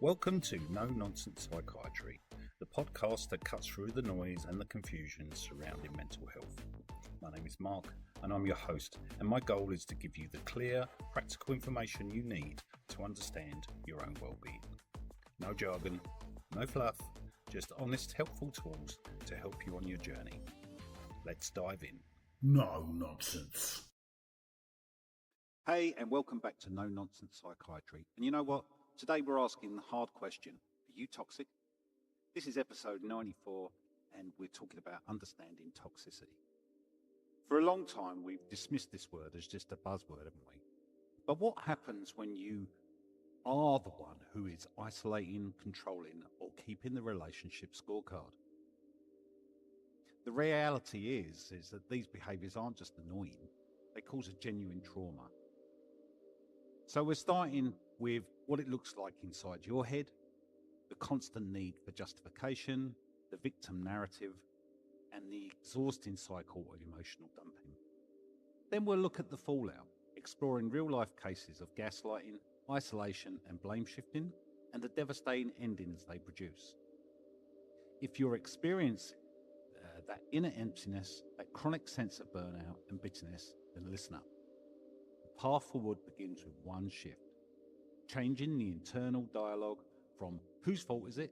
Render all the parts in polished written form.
Welcome to No Nonsense Psychiatry, the podcast that cuts through the noise and the confusion surrounding mental health. My name is Mark and I'm your host, and my goal is to give you the clear, practical information you need to understand your own well-being. No jargon, no fluff, just honest, helpful tools to help you on your journey. Let's dive in. No nonsense. Hey, and welcome back to No Nonsense Psychiatry. And you know what? Today we're asking the hard question, are you toxic? This is episode 94, and we're talking about understanding toxicity. For a long time, we've dismissed this word as just a buzzword, haven't we? But what happens when you are the one who is isolating, controlling, or keeping the relationship scorecard? The reality is that these behaviors aren't just annoying, they cause a genuine trauma. So we're starting with what it looks like inside your head, the constant need for justification, the victim narrative, and the exhausting cycle of emotional dumping. Then we'll look at the fallout, exploring real-life cases of gaslighting, isolation, and blame shifting, and the devastating endings they produce. If you're experiencing that inner emptiness, that chronic sense of burnout and bitterness, then listen up. The path forward begins with one shift, changing the internal dialogue from whose fault is it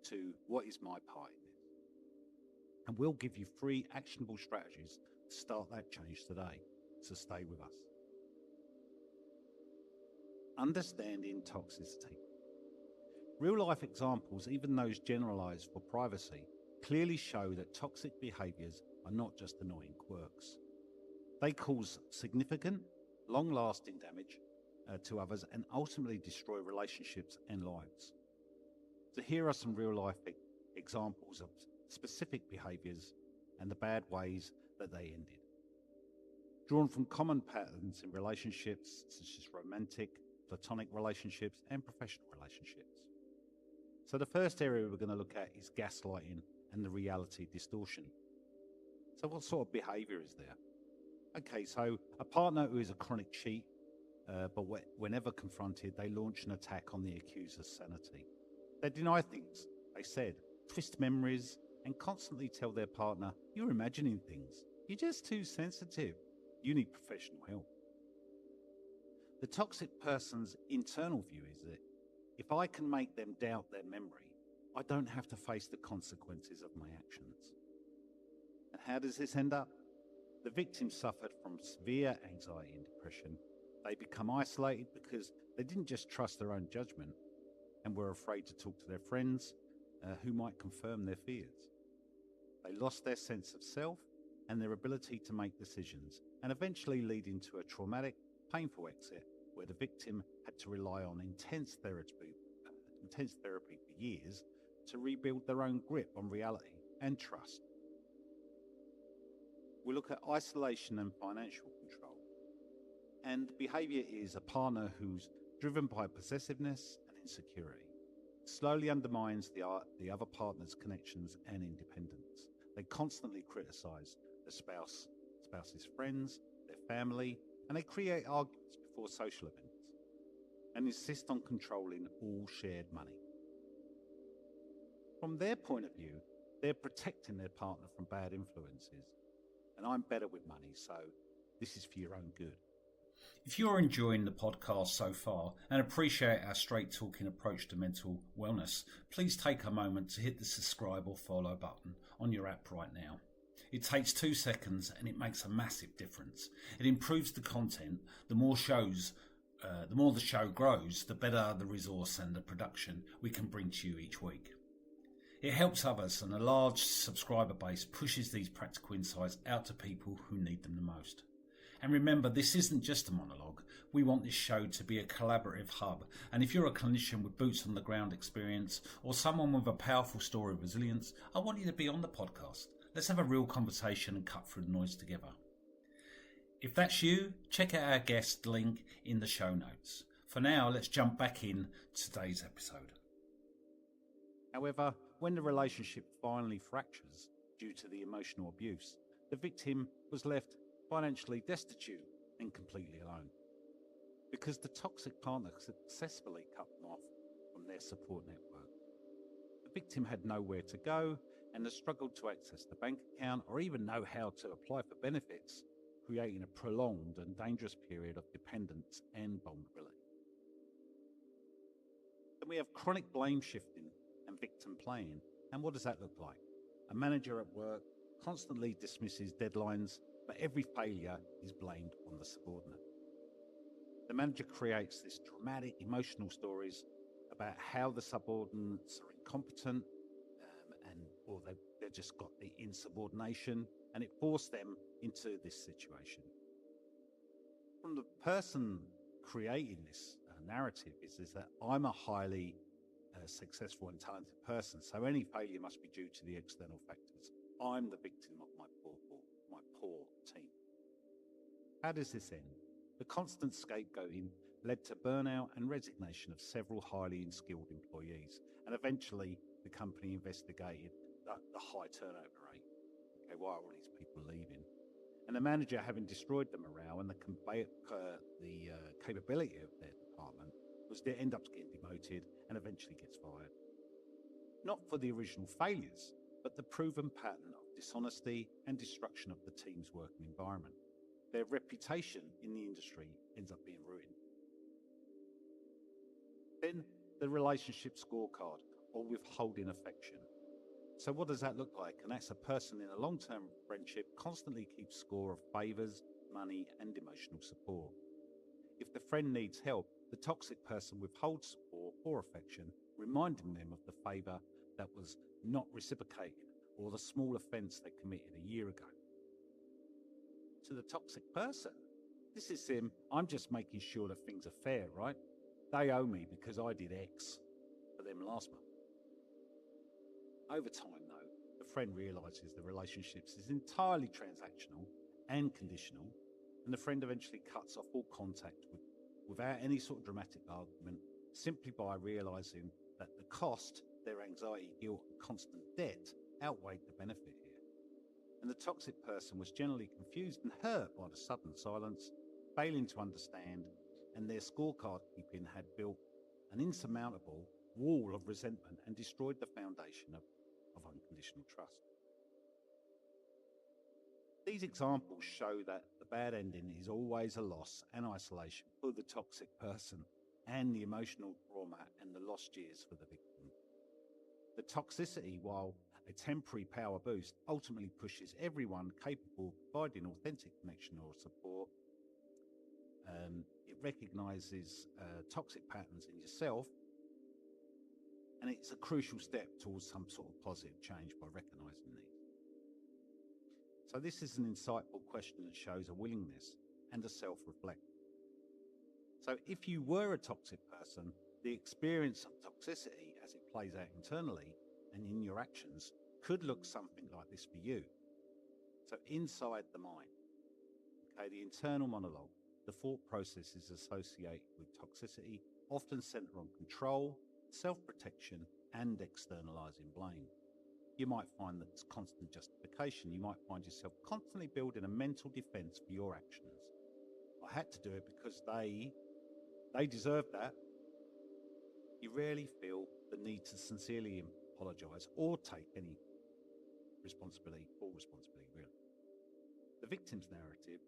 to what is my part in this. And we'll give you 3 actionable strategies to start that change today. So stay with us. Understanding toxicity. Real life examples, even those generalized for privacy, clearly show that toxic behaviors are not just annoying quirks. They cause significant, long-lasting damage to others and ultimately destroy relationships and lives. So here are some real-life examples of specific behaviors and the bad ways that they ended. Drawn from common patterns in relationships such as romantic, platonic relationships and professional relationships. So the first area we're going to look at is gaslighting and the reality distortion. So what sort of behavior is there? Okay, so a partner who is a chronic cheat, but whenever confronted, they launch an attack on the accuser's sanity. They deny things they said, twist memories, and constantly tell their partner, you're imagining things. You're just too sensitive. You need professional help. The toxic person's internal view is that if I can make them doubt their memory, I don't have to face the consequences of my actions. And how does this end up? The victim suffered from severe anxiety and depression. They become isolated because they didn't just trust their own judgment and were afraid to talk to their friends who might confirm their fears. They lost their sense of self and their ability to make decisions, and eventually leading to a traumatic, painful exit where the victim had to rely on intense therapy for years to rebuild their own grip on reality and trust. We look at isolation and financial control. And behavior is a partner who's driven by possessiveness and insecurity. Slowly undermines the other partner's connections and independence. They constantly criticize the spouse's friends, their family, and they create arguments before social events and insist on controlling all shared money. From their point of view, they're protecting their partner from bad influences. And I'm better with money, so this is for your own good. If you're enjoying the podcast so far and appreciate our straight talking approach to mental wellness, please take a moment to hit the subscribe or follow button on your app right now. It takes 2 seconds and it makes a massive difference. It improves the content. The more the show grows, the better the resource and the production we can bring to you each week. It helps others, and a large subscriber base pushes these practical insights out to people who need them the most. And remember, this isn't just a monologue. We want this show to be a collaborative hub. And if you're a clinician with boots on the ground experience or someone with a powerful story of resilience, I want you to be on the podcast. Let's have a real conversation and cut through the noise together. If that's you, check out our guest link in the show notes. For now, let's jump back in today's episode. However, when the relationship finally fractures due to the emotional abuse, the victim was left financially destitute and completely alone. Because the toxic partner successfully cut them off from their support network. The victim had nowhere to go and has struggled to access the bank account or even know how to apply for benefits, creating a prolonged and dangerous period of dependence and vulnerability. Then we have chronic blame shifting and victim playing. And what does that look like? A manager at work constantly dismisses deadlines, but every failure is blamed on the subordinate. The manager creates these dramatic emotional stories about how the subordinates are incompetent or they've just got the insubordination, and it forced them into this situation. From the person creating this narrative is that I'm a highly successful and talented person, so any failure must be due to the external factors. I'm the victim of my poor team. How does this end? The constant scapegoating led to burnout and resignation of several highly skilled employees, and eventually the company investigated the high turnover rate. Okay, why are all these people leaving? And the manager, having destroyed the morale and the capability of their department, ends up getting demoted and eventually gets fired. Not for the original failures, but the proven pattern of dishonesty and destruction of the team's working environment. Their reputation in the industry ends up being ruined. Then the relationship scorecard, or withholding affection. So what does that look like? And that's a person in a long-term friendship constantly keeps score of favors, money, and emotional support. If the friend needs help, the toxic person withholds support or affection, reminding them of the favor that was not reciprocated or the small offense they committed a year ago. To the toxic person, this is him, I'm just making sure that things are fair, right? They owe me because I did X for them last month. Over time, though, the friend realizes the relationships is entirely transactional and conditional, and the friend eventually cuts off all contact without any sort of dramatic argument, simply by realizing that the cost, their anxiety, guilt, and constant debt outweighed the benefit here. And the toxic person was generally confused and hurt by the sudden silence, failing to understand, and their scorecard keeping had built an insurmountable wall of resentment and destroyed the foundation of unconditional trust. These examples show that the bad ending is always a loss and isolation for the toxic person, and the emotional trauma and the lost years for the victim. The toxicity, while a temporary power boost, ultimately pushes everyone capable of providing authentic connection or support. It recognizes toxic patterns in yourself, and it's a crucial step towards some sort of positive change by recognizing these. So this is an insightful question that shows a willingness and a self-reflect. So if you were a toxic person, the experience of toxicity as it plays out internally and in your actions could look something like this for you. So inside the mind, okay, the internal monologue, the thought processes associated with toxicity often center on control, self-protection, and externalizing blame. You might find that it's constant justification. You might find yourself constantly building a mental defense for your actions. I had to do it because they deserved that. You rarely feel the need to sincerely apologize or take any responsibility, really. The victim's narrative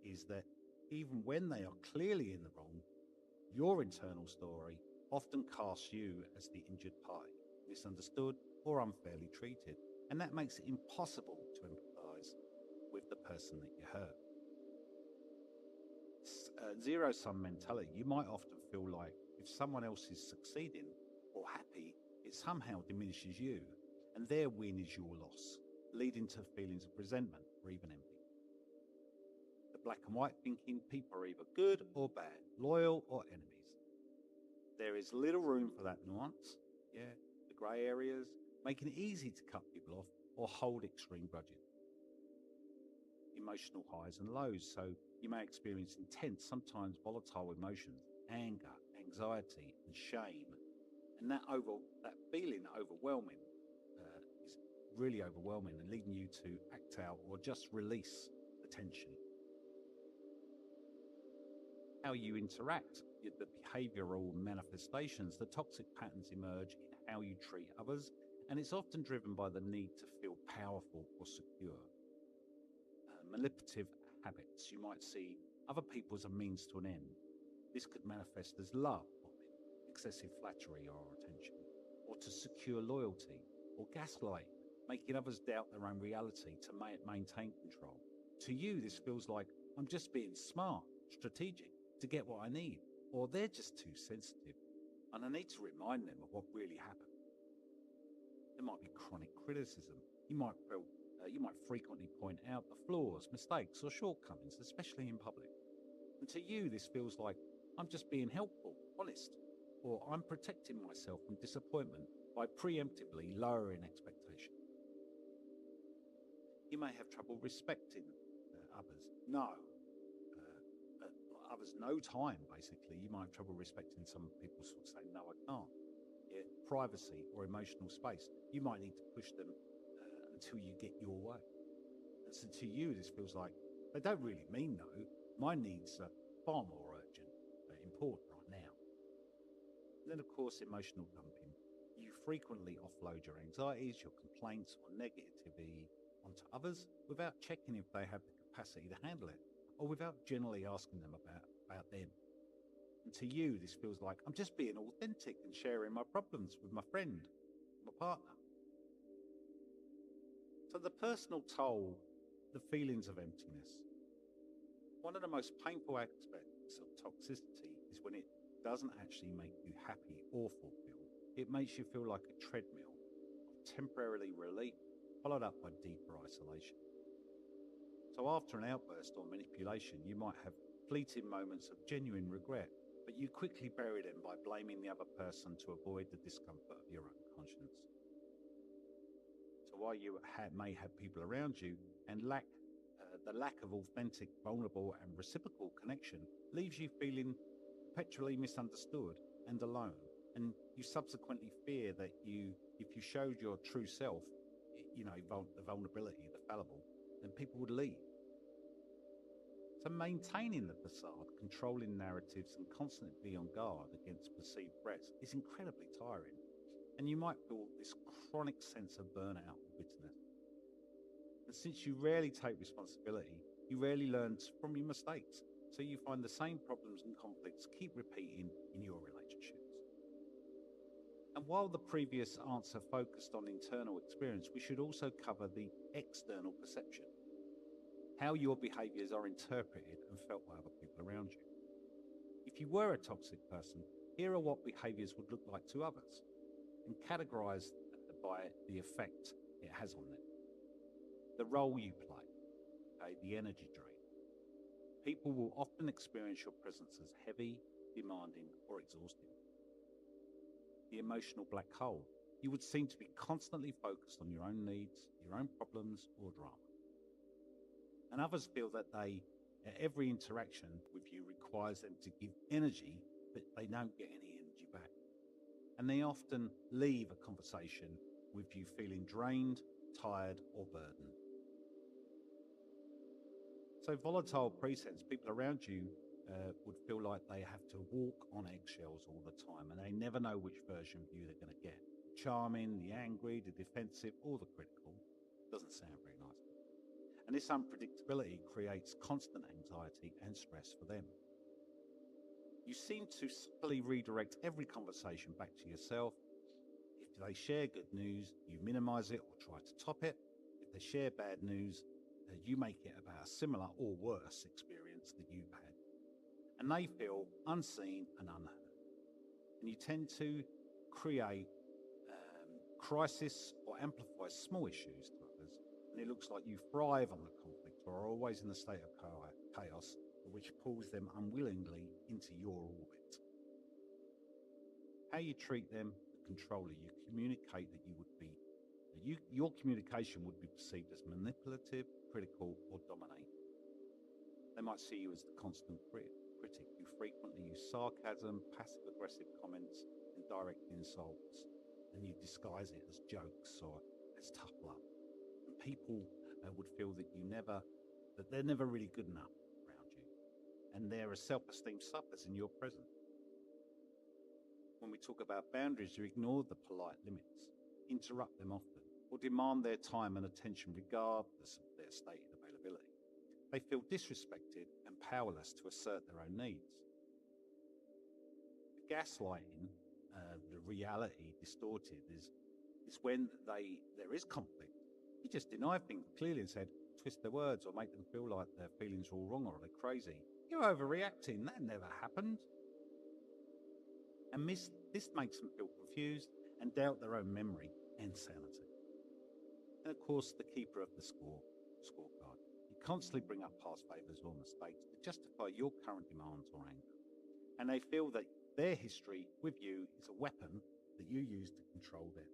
is that even when they are clearly in the wrong, your internal story often casts you as the injured party, misunderstood or unfairly treated, and that makes it impossible to empathize with the person that you hurt. Zero-sum mentality, you might often feel like if someone else is succeeding or happy, it somehow diminishes you, and their win is your loss, leading to feelings of resentment or even envy. The black and white thinking, people are either good or bad, loyal or enemies. There is little room for that nuance, the grey areas, making it easy to cut people off or hold extreme grudges. Emotional highs and lows, so you may experience intense, sometimes volatile emotions, anger, anxiety, and shame. And that feeling overwhelming is really overwhelming and leading you to act out or just release the tension. How you interact the behavioral manifestations, the toxic patterns emerge in how you treat others, and it's often driven by the need to feel powerful or secure. Manipulative habits. You might see other people as a means to an end. This could manifest as love, excessive flattery or attention, or to secure loyalty, or gaslight, making others doubt their own reality to maintain control. To you, this feels like I'm just being smart, strategic, to get what I need, or they're just too sensitive, and I need to remind them of what really happened. There might be chronic criticism. You might frequently point out the flaws, mistakes, or shortcomings, especially in public. And to you, this feels like I'm just being helpful, honest, or I'm protecting myself from disappointment by preemptively lowering expectations. You may have trouble respecting others. Others no time, basically. You might have trouble respecting some people sort of say, no, I can't. Yeah, privacy or emotional space. You might need to push them until you get your way. And so to you, this feels like they don't really mean no. My needs are far more urgent, important right now. And then, of course, emotional dumping. You frequently offload your anxieties, your complaints, or negativity onto others without checking if they have the capacity to handle it, or without generally asking them about them. And to you, this feels like I'm just being authentic and sharing my problems with my friend, my partner. So the personal toll, the feelings of emptiness. One of the most painful aspects of toxicity is when it doesn't actually make you happy or fulfilled. It makes you feel like a treadmill of temporarily relief, followed up by deeper isolation. So after an outburst or manipulation, you might have fleeting moments of genuine regret, but you quickly bury them by blaming the other person to avoid the discomfort of your own conscience. So while you may have people around you and the lack of authentic, vulnerable and reciprocal connection leaves you feeling perpetually misunderstood and alone. And you subsequently fear that if you showed your true self, the vulnerability, the fallible, then people would leave. So maintaining the facade, controlling narratives and constantly be on guard against perceived threats is incredibly tiring. And you might feel this chronic sense of burnout or bitterness. And since you rarely take responsibility, you rarely learn from your mistakes. So you find the same problems and conflicts keep repeating in your relationships. And while the previous answer focused on internal experience, we should also cover the external perception. How your behaviors are interpreted and felt by other people around you. If you were a toxic person, here are what behaviors would look like to others, and categorized by the effect it has on them. The role you play, okay, the energy drain. People will often experience your presence as heavy, demanding, or exhausting. The emotional black hole. You would seem to be constantly focused on your own needs, your own problems, or drama. And others feel that every interaction with you requires them to give energy, but they don't get any energy back. And they often leave a conversation with you feeling drained, tired, or burdened. So volatile presence, people around you would feel like they have to walk on eggshells all the time, and they never know which version of you they're going to get. Charming, the angry, the defensive, or the critical. Doesn't sound very nice. And this unpredictability creates constant anxiety and stress for them. You seem to subtly redirect every conversation back to yourself. If they share good news, you minimize it or try to top it. If they share bad news, you make it about a similar or worse experience that you've had. And they feel unseen and unheard. And you tend to create crisis or amplify small issues to others. And it looks like you thrive on the conflict or are always in a state of chaos, which pulls them unwillingly into your orbit. How you treat them, the controller, you communicate that your communication would be perceived as manipulative, critical, or dominating. They might see you as the constant critic. You frequently use sarcasm, passive-aggressive comments, and direct insults, and you disguise it as jokes or as tough love. And people would feel that they're never really good enough around you, and their self-esteem suffers in your presence. When we talk about boundaries, you ignore the polite limits, interrupt them often, or demand their time and attention regardless of their stated availability. They feel disrespected and powerless to assert their own needs. The gaslighting, the reality distorted, is when there is conflict. You just deny things clearly and said, twist their words or make them feel like their feelings are all wrong or they're crazy. You're overreacting. That never happened. And this makes them feel confused and doubt their own memory and sanity. And of course, the keeper of the scorecard. You constantly bring up past favours or mistakes to justify your current demands or anger. And they feel that their history with you is a weapon that you use to control them.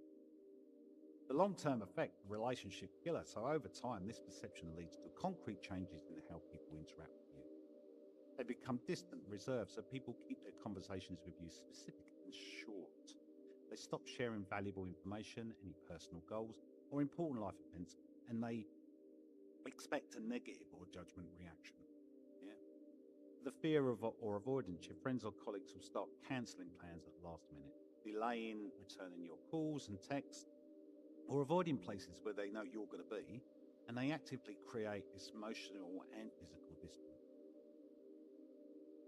The long-term effect, the relationship killer. So over time, this perception leads to concrete changes in how people interact with you. They become distant, reserved, so people keep their conversations with you specific and short. They stop sharing valuable information, any personal goals, or important life events, and they expect a negative or judgment reaction. Yeah. The fear of or avoidance, your friends or colleagues will start cancelling plans at the last minute, delaying returning your calls and texts, or avoiding places where they know you're going to be, and they actively create this emotional and physical distance.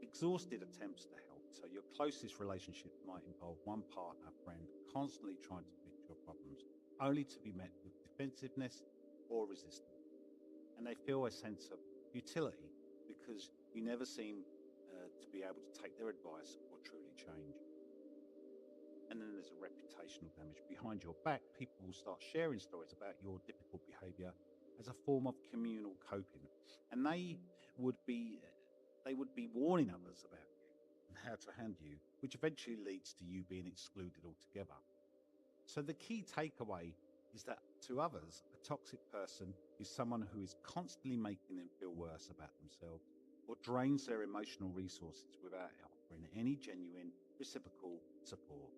Exhausted attempts to help. So your closest relationship might involve one partner, friend, constantly trying to fix your problems, only to be met with defensiveness or resistance. And they feel a sense of futility because you never seem to be able to take their advice or truly change. And then there's a reputational damage. Behind your back, people will start sharing stories about your difficult behavior as a form of communal coping. And they would be warning others about you and how to handle you, which eventually leads to you being excluded altogether. So the key takeaway is that to others, a toxic person is someone who is constantly making them feel worse about themselves or drains their emotional resources without offering any genuine reciprocal support.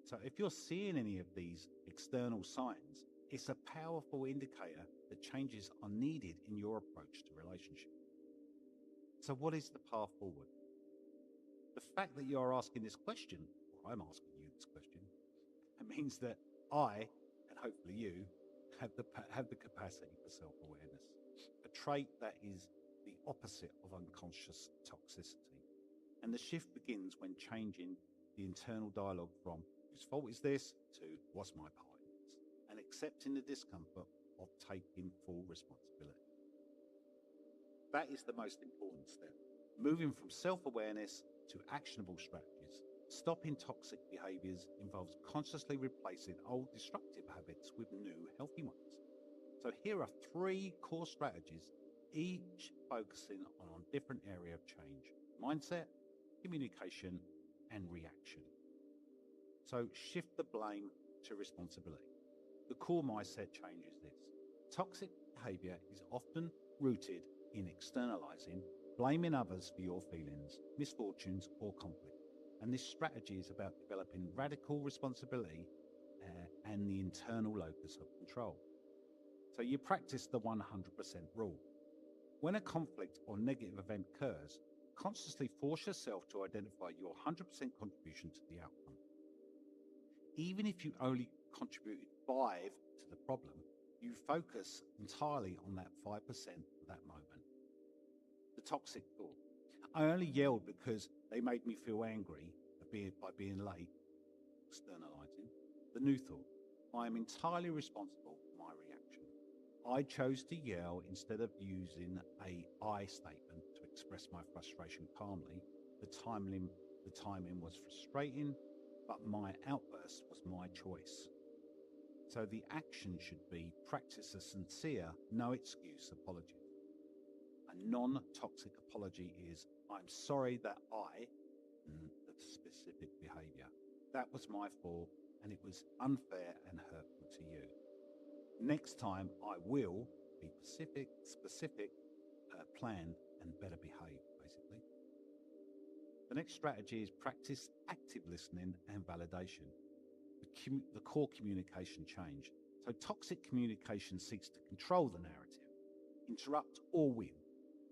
So if you're seeing any of these external signs, it's a powerful indicator that changes are needed in your approach to relationships. So what is the path forward? The fact that you're asking this question, or I'm asking you this question, it means that I, and hopefully you, have the capacity for self-awareness, a trait that is the opposite of unconscious toxicity. And the shift begins when changing the internal dialogue from whose fault is this to what's my part in this, and accepting the discomfort of taking full responsibility. That is the most important step. Moving from self-awareness to actionable strategies. Stopping toxic behaviors involves consciously replacing old destructive habits with new healthy ones. So here are 3 core strategies, each focusing on a different area of change: mindset, communication, and reaction. So shift the blame to responsibility. The core mindset change is this: toxic behavior is often rooted in externalizing, blaming others for your feelings, misfortunes, or conflict. And this strategy is about developing radical responsibility and the internal locus of control. So you practice the 100% rule. When a conflict or negative event occurs, consciously force yourself to identify your 100% contribution to the outcome. Even if you only contributed 5 to the problem, you focus entirely on that 5% at that moment. The toxic thought: I only yelled because they made me feel angry by being late, externalizing. The new thought: I am entirely responsible for my reaction. I chose to yell instead of using a I statement to express my frustration calmly. The timing was frustrating, but my outburst was my choice. So the action should be practice a sincere, no excuse apology. A non-toxic apology is: I'm sorry that the specific behavior. That was my fault and it was unfair and hurtful to you. Next time I will be specific, planned, and better behave, basically. The next strategy is practice active listening and validation. The core communication change. So toxic communication seeks to control the narrative, interrupt or win.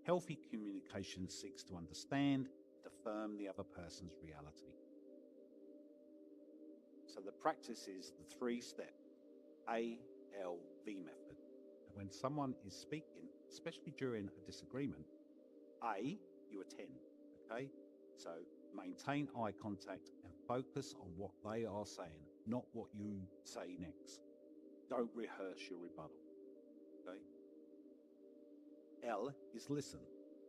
Healthy communication seeks to understand and affirm the other person's reality. So the practice is the 3-step ALV method. And when someone is speaking, especially during a disagreement, A, you attend, okay? So maintain eye contact and focus on what they are saying, not what you say next. Don't rehearse your rebuttal, okay? L is listen.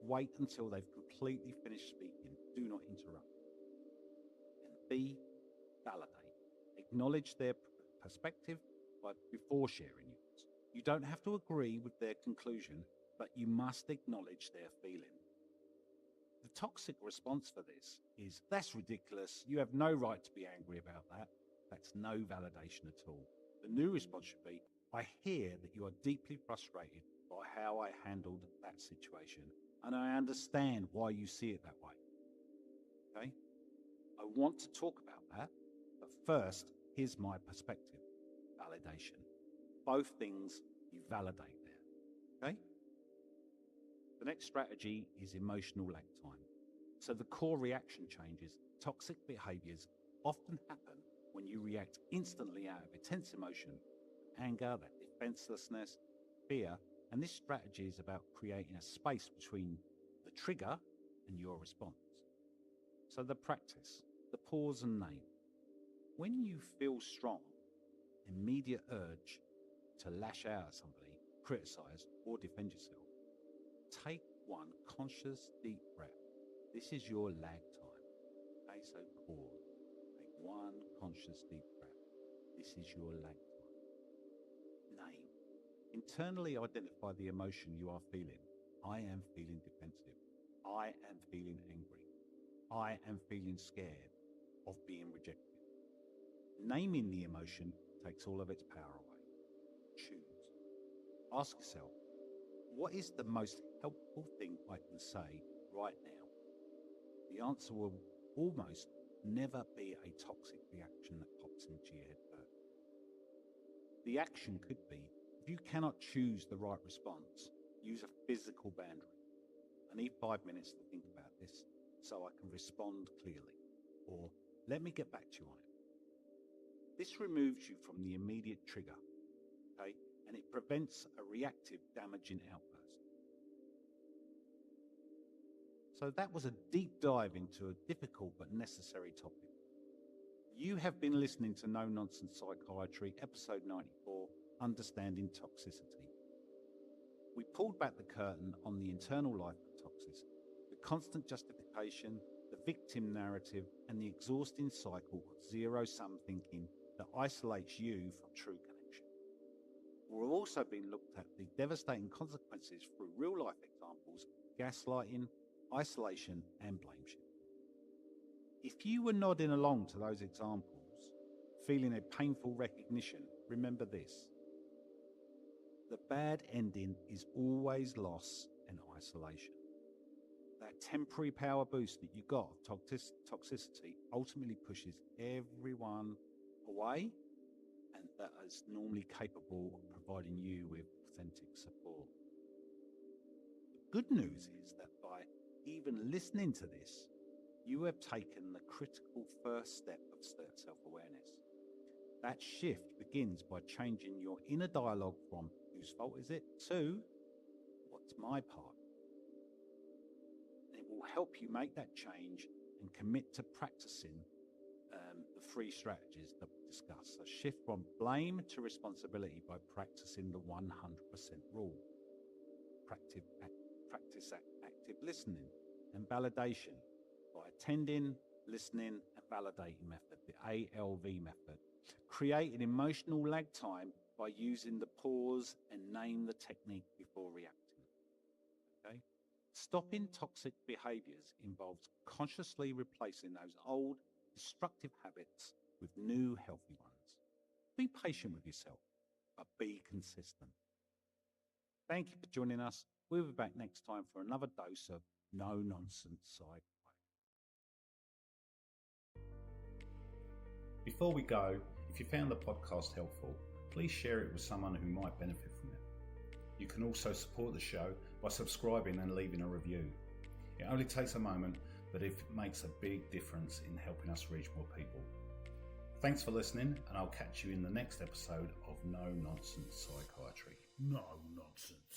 Wait until they've completely finished speaking. Do not interrupt. And B, validate. Acknowledge their perspective before sharing yours. You don't have to agree with their conclusion, but you must acknowledge their feeling. The toxic response for this is, that's ridiculous. You have no right to be angry about that. That's no validation at all. The new response should be, I hear that you are deeply frustrated by how I handled that situation, and I understand why you see it that way. Okay? I want to talk about that, but first, here's my perspective. Validation. Both things you validate there. Okay? The next strategy is emotional lag time. So the core reaction changes. Toxic behaviors often happen when you react instantly out of intense emotion, anger, that defenselessness, fear, and this strategy is about creating a space between the trigger and your response. So the practice, the pause and name. When you feel strong, immediate urge to lash out at somebody, criticize, or defend yourself, take one conscious deep breath. This is your lag time. Okay, so pause. Take one conscious deep breath. This is your lag time. Name. Internally identify the emotion you are feeling. I am feeling defensive. I am feeling angry. I am feeling scared of being rejected. Naming the emotion takes all of its power away. Choose. Ask yourself, what is the most helpful thing I can say right now? The answer will almost never be a toxic reaction that pops into your head first. The action could be, if you cannot choose the right response, use a physical boundary. I need 5 minutes to think about this so I can respond clearly. Or, let me get back to you on it. This removes you from the immediate trigger, okay? And it prevents a reactive, damaging outburst. So that was a deep dive into a difficult but necessary topic. You have been listening to No Nonsense Psychiatry, episode 94, Understanding Toxicity. We pulled back the curtain on the internal life of toxicity, the constant justification, the victim narrative, and the exhausting cycle of zero-sum thinking that isolates you from true connection. We've also been looked at the devastating consequences through real-life examples, gaslighting, isolation, and blame shifting. If you were nodding along to those examples, feeling a painful recognition, remember this. The bad ending is always loss and isolation. That temporary power boost that you got of toxicity ultimately pushes everyone away, and that is normally capable of providing you with authentic support. The good news is that by even listening to this, you have taken the critical first step of self-awareness. That shift begins by changing your inner dialogue from whose fault is it to what's my part. It will help you make that change and commit to practicing the 3 strategies that we discussed. So shift from blame to responsibility by practicing the 100% rule. Practice active listening and validation by attending, listening, and validating method, the ALV method. Create an emotional lag time by using the pause and name the technique before reacting. Okay? Stopping toxic behaviors involves consciously replacing those old destructive habits with new healthy ones. Be patient with yourself, but be consistent. Thank you for joining us. We'll be back next time for another dose of No Nonsense Psychiatry. Before we go, if you found the podcast helpful, please share it with someone who might benefit from it. You can also support the show by subscribing and leaving a review. It only takes a moment, but it makes a big difference in helping us reach more people. Thanks for listening, and I'll catch you in the next episode of No Nonsense Psychiatry. No nonsense.